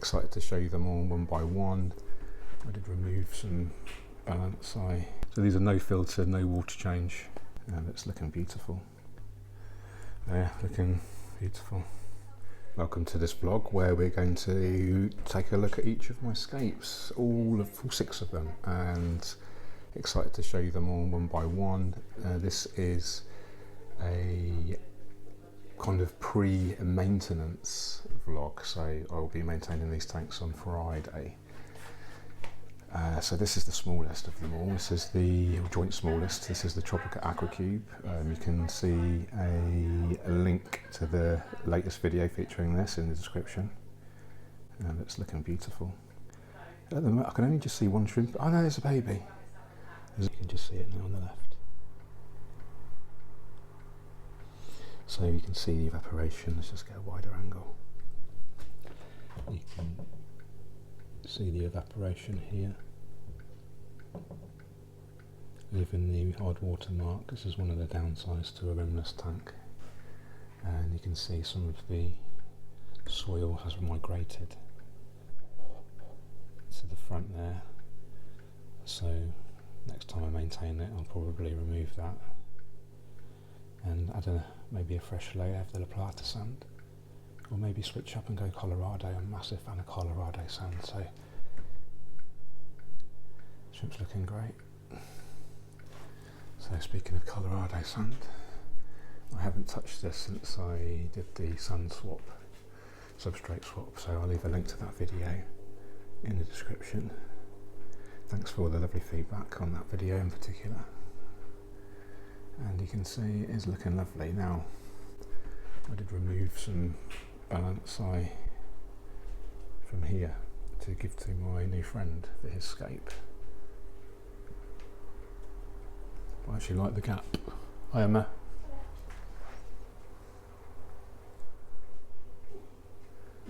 excited to show you them all one by one. I did remove some balance. So these are no filter, no water change, and it's looking beautiful. Yeah, looking beautiful. Welcome to this vlog where we're going to take a look at each of my scapes, all 6 of them, and excited to show you them all one by one. This is a kind of pre-maintenance vlog, so I'll be maintaining these tanks on Friday. So this is the smallest of them all. This is the joint smallest. This is the Tropical Aqua Cube. You can see a link to the latest video featuring this in the description. And it's looking beautiful. At the moment, I can only just see one shrimp. Oh no, there's a baby. You can just see it now on the left. So you can see the evaporation. Let's just get a wider angle. You can see the evaporation here. Leaving the hard water mark. This is one of the downsides to a rimless tank. And you can see some of the soil has migrated to the front there. So next time I maintain it, I'll probably remove that and add maybe a fresh layer of the La Plata sand, or maybe switch up and go Colorado. I'm a massive fan of Colorado sand, so shrimp's looking great. So speaking of Colorado sand, I haven't touched this since I did the sand swap, substrate swap, so I'll leave a link to that video in the description. Thanks for all the lovely feedback on that video in particular. And you can see it is looking lovely. Now, I did remove some balance from here to give to my new friend for his scape. I actually like the gap. Hi Emma.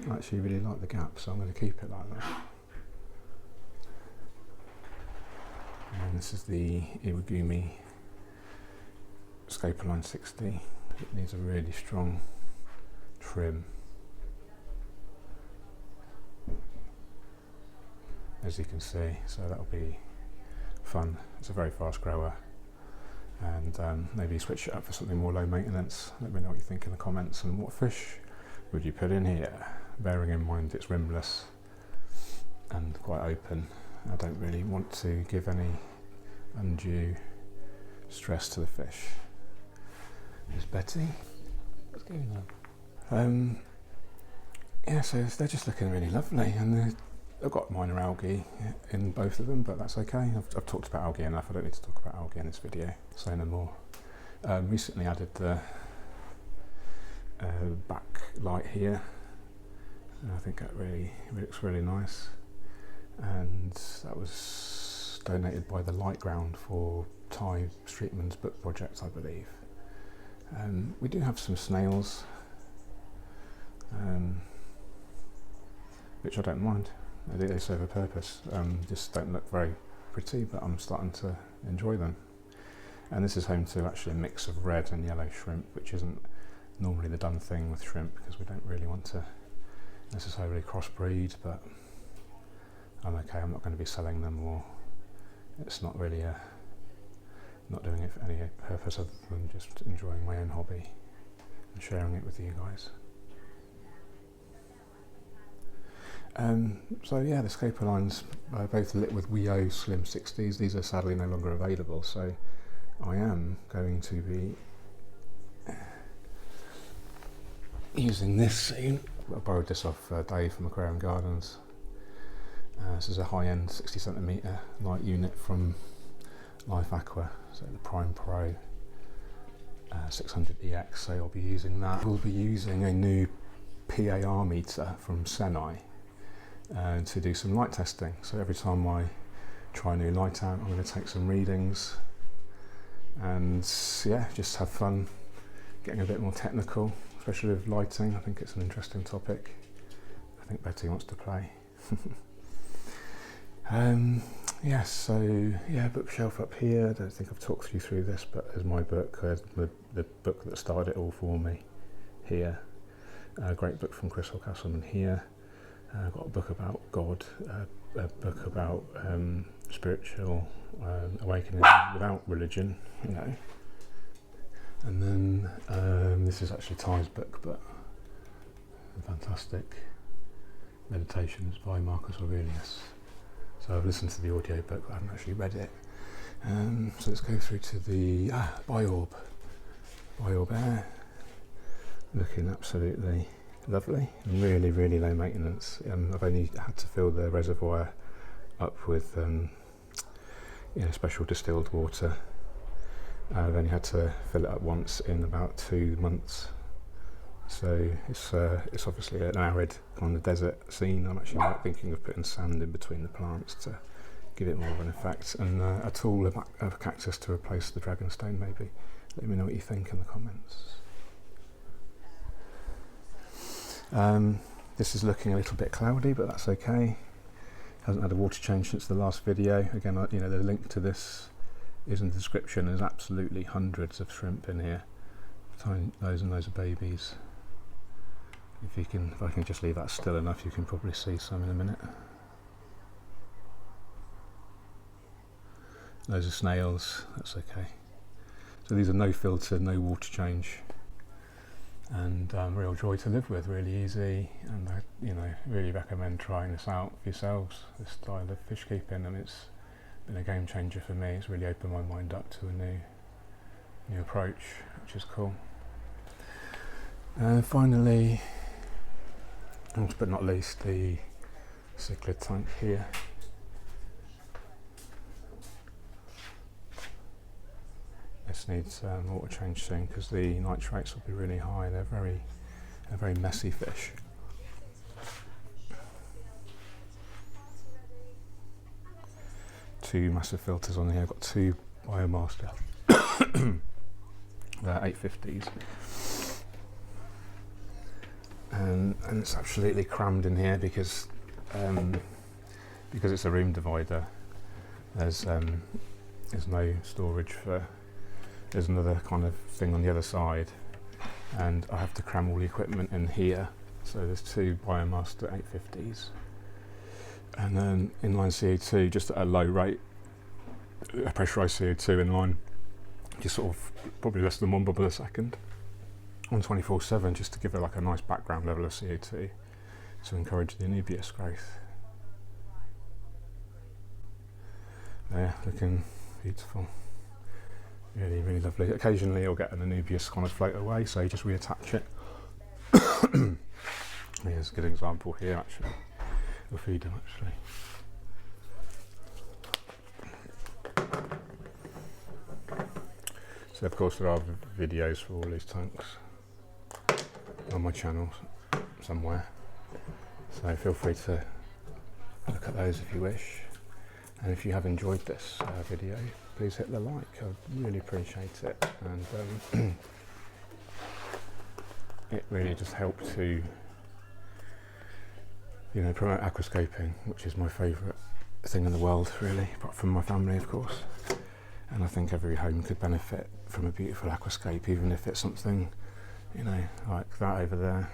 I actually really like the gap, so I'm going to keep it like that. And this is the Iwagumi Scaper line 60. It needs a really strong trim, as you can see, so that'll be fun. It's a very fast grower, and maybe switch it up for something more low maintenance. Let me know what you think in the comments, and what fish would you put in here, bearing in mind it's rimless and quite open. I don't really want to give any undue stress to the fish. There's Betty. What's going on? Yeah, so they're just looking really lovely, and I've got minor algae in both of them, but that's okay. I've talked about algae enough. I don't need to talk about algae in this video. Say no more. Recently added the back light here, and I think that really looks really nice. And that was donated by the Light Ground for Ty Streetman's book project, I believe. We do have some snails, which I don't mind. They serve a purpose. Just don't look very pretty, but I'm starting to enjoy them. And this is home to actually a mix of red and yellow shrimp, which isn't normally the done thing with shrimp, because we don't really want to necessarily crossbreed, but I'm okay. I'm not going to be selling them, or it's not really not doing it for any purpose other than just enjoying my own hobby and sharing it with you guys. So yeah, the Scaper lines are both lit with WEO Slim 60s. These are sadly no longer available, so I am going to be using this soon. I borrowed this off Dave from Aquarium Gardens. This is a high-end 60cm light unit from Life Aqua, so the Prime Pro 600EX, so I'll be using that. We'll be using a new PAR meter from Senai to do some light testing. So every time I try a new light out, I'm going to take some readings and yeah, just have fun getting a bit more technical, especially with lighting. I think it's an interesting topic. I think Betty wants to play. Yeah, so yeah, bookshelf up here. I don't think I've talked you through this, but there's my book, the book that started it all for me here. A great book from Chris Castleman here. I've got a book about God, a book about spiritual awakening without religion, you know. And then this is actually Ty's book, but fantastic meditations by Marcus Aurelius. So I've listened to the audio book, but I haven't actually read it. So let's go through to the Bio-orb. Bio-orb air, looking absolutely lovely and really, really low maintenance. I've only had to fill the reservoir up with special distilled water. I've only had to fill it up once in about 2 months. So it's obviously an arid kind of desert scene. I'm actually thinking of putting sand in between the plants to give it more of an effect, and a tool, a cactus to replace the dragonstone maybe. Let me know what you think in the comments. This is looking a little bit cloudy, but that's okay. Hasn't had a water change since the last video. Again, the link to this is in the description. There's absolutely hundreds of shrimp in here, loads and loads of babies. If I can just leave that still enough, you can probably see some in a minute. Loads of snails, that's okay. So these are no filter, no water change, and real joy to live with, really easy, and I really recommend trying this out for yourselves, this style of fish keeping, and it's been a game changer for me. It's really opened my mind up to a new approach, which is cool. And finally, last but not least, the cichlid tank here. This needs water change soon because the nitrates will be really high. They're very messy fish. Two massive filters on here. I've got two Biomaster 850s. And it's absolutely crammed in here because it's a room divider. There's no storage for. There's another kind of thing on the other side, and I have to cram all the equipment in here. So there's two Biomaster 850s, and then inline CO2 just at a low rate, a pressurised CO2 inline, just sort of probably less than 1 bubble a second, on 24/7, just to give it like a nice background level of CO2 to encourage the anubias growth. There, looking beautiful. Really, really lovely. Occasionally you'll get an anubias kind of float away, so you just reattach it. Here's a good example here actually. We'll feed them actually. So of course there are videos for all these tanks on my channel somewhere, so feel free to look at those if you wish. And if you have enjoyed this video, please hit the like. I really appreciate it, and it really just helped to promote aquascaping, which is my favourite thing in the world, really, apart from my family, of course. And I think every home could benefit from a beautiful aquascape, even if it's something like that over there,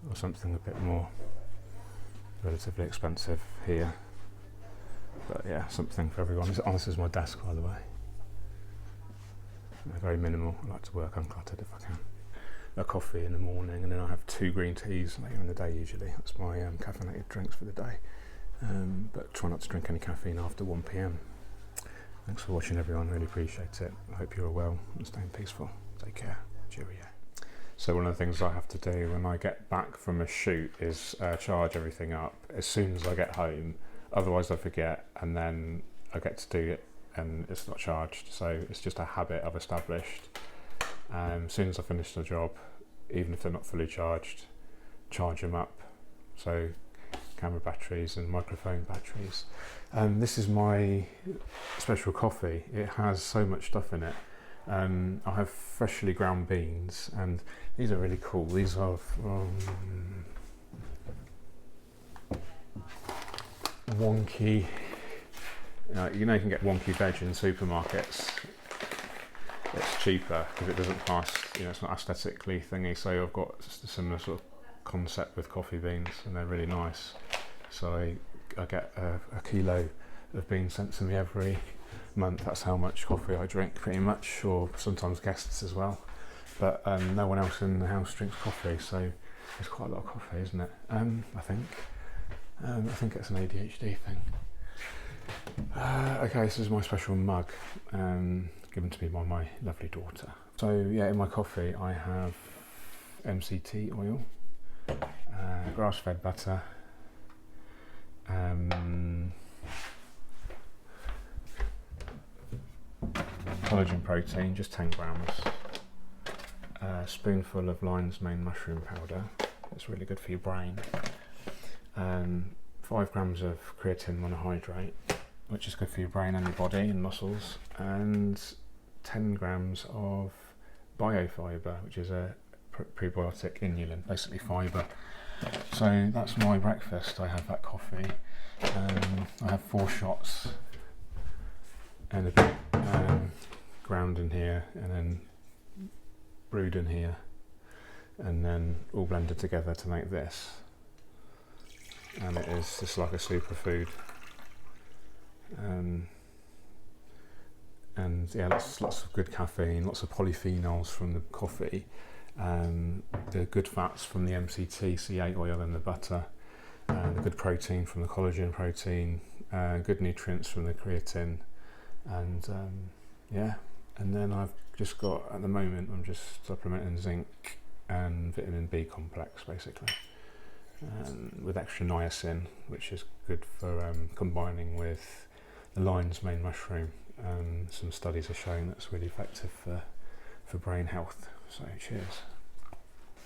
or something a bit more relatively expensive here, but yeah, something for everyone. This is my desk, by the way. Very minimal. I like to work uncluttered if I can. A coffee in the morning, and then I have 2 green teas later in the day usually. That's my caffeinated drinks for the day, but try not to drink any caffeine after 1 PM. Thanks for watching, everyone. Really appreciate it. I hope you're well and staying peaceful. Take care. Cheerio. So one of the things I have to do when I get back from a shoot is charge everything up as soon as I get home. Otherwise I forget, and then I get to do it and it's not charged. So it's just a habit I've established. As soon as I finish the job, even if they're not fully charged, charge them up. So camera batteries and microphone batteries. This is my special coffee. It has so much stuff in it. I have freshly ground beans, and these are really cool. These are from Wonky. You can get Wonky veg in supermarkets. It's cheaper because it doesn't pass. It's not aesthetically thingy. So I've got a similar sort of concept with coffee beans, and they're really nice. So I get a kilo of beans sent to me every month. That's how much coffee I drink, pretty much, or sometimes guests as well. But no one else in the house drinks coffee, so it's quite a lot of coffee, isn't it? I think it's an ADHD thing. Okay, this is my special mug, given to me by my lovely daughter. So yeah, in my coffee I have MCT oil, grass-fed butter, collagen protein, just 10 grams, a spoonful of lion's mane mushroom powder, it's really good for your brain, 5 grams of creatine monohydrate, which is good for your brain and your body and muscles, and 10 grams of bio-fibre, which is a prebiotic inulin, basically fibre. So that's my breakfast. I have that coffee. I have 4 shots and a bit ground in here, and then brewed in here, and then all blended together to make this. And it is just like a superfood. And yeah, lots of good caffeine, lots of polyphenols from the coffee, the good fats from the MCT C8 oil and the butter, the good protein from the collagen protein, good nutrients from the creatine, and yeah. And then I've just got, at the moment, I'm just supplementing zinc and vitamin B complex, basically, with extra niacin, which is good for combining with the lion's mane mushroom. Some studies are showing that's really effective for brain health. So cheers.